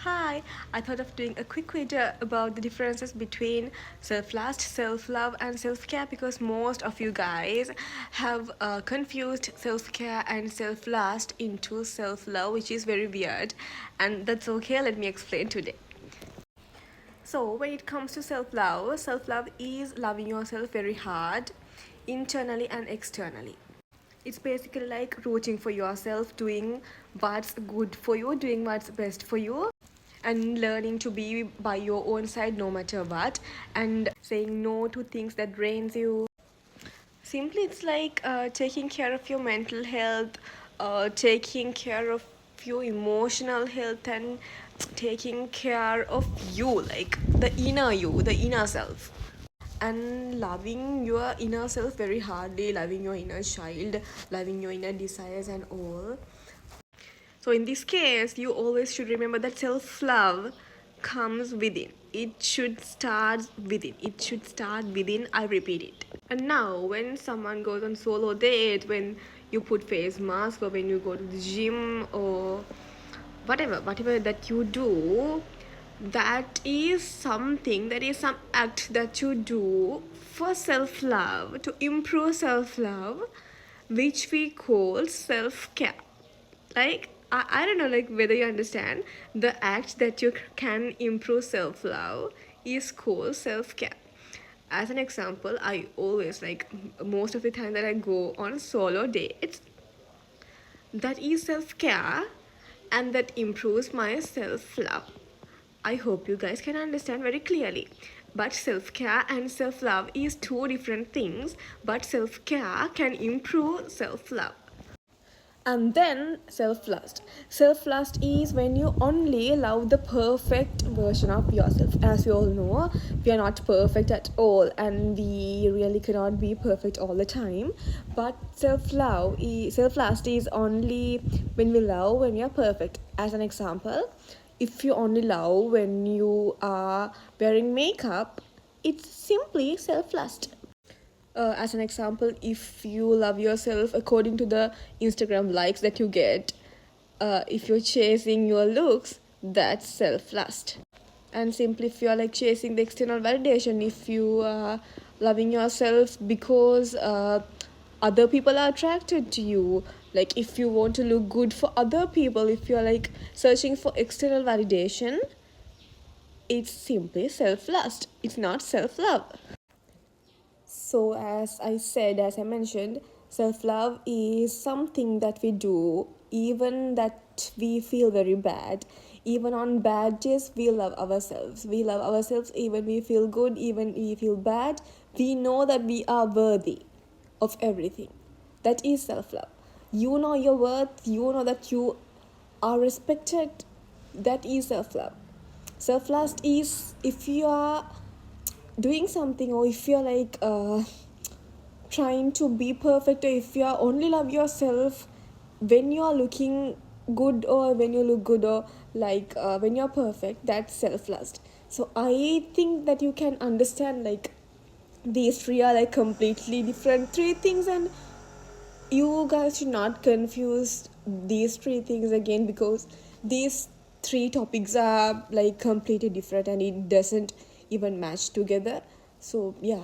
Hi, I thought of doing a quick video about the differences between self-lust, self-love and self-care because most of you guys have confused self-care and self-lust into self-love, which is very weird, and that's okay. Let me explain today. So when it comes to self-love, self-love is loving yourself very hard, internally and externally. It's basically like rooting for yourself, doing what's good for you, doing what's best for you, and learning to be by your own side no matter what, and saying no to things that drains you. Simply, it's like taking care of your mental health, taking care of your emotional health, and taking care of you, like the inner self, and loving your inner self very hardly, loving your inner child, loving your inner desires and all. So in this case, you always should remember that self-love comes within. It should start within. It should start within, I repeat it. And now when someone goes on solo date, when you put face mask, or when you go to the gym, or whatever that you do, that is something, that is some act that you do for self-love, to improve self-love, which we call self-care. Like I don't know, like whether you understand, the act that you can improve self-love is called self-care. As an example, I always, like most of the time that I go on solo dates, that is self-care, and that improves my self-love. I hope you guys can understand very clearly. But self-care and self-love is two different things, but self-care can improve self-love. And then self-lust. Self-lust is when you only love the perfect version of yourself. As we all know, we are not perfect at all, and we really cannot be perfect all the time. But self-lust is only when we love when we are perfect. As an example, if you only love when you are wearing makeup, it's simply self-lust. As an example, if you love yourself according to the Instagram likes that you get, if you're chasing your looks, that's self-lust. And simply, if you're like chasing the external validation, if you are loving yourself because other people are attracted to you, like if you want to look good for other people, if you're like searching for external validation, it's simply self-lust. It's not self-love. So, as I mentioned, self love is something that we do, even that we feel very bad. Even on bad days, we love ourselves. We love ourselves even we feel good, even we feel bad. We know that we are worthy of everything. That is self love. You know your worth, you know that you are respected. That is self love. Self love is if you are doing something, or if you're like trying to be perfect, or if you are only love yourself when you are looking good, or when you look good, or like when you're perfect, that's self-lust. So I think that you can understand, like these three are like completely different three things, and you guys should not confuse these three things again, because these three topics are like completely different and it doesn't even match together. So yeah.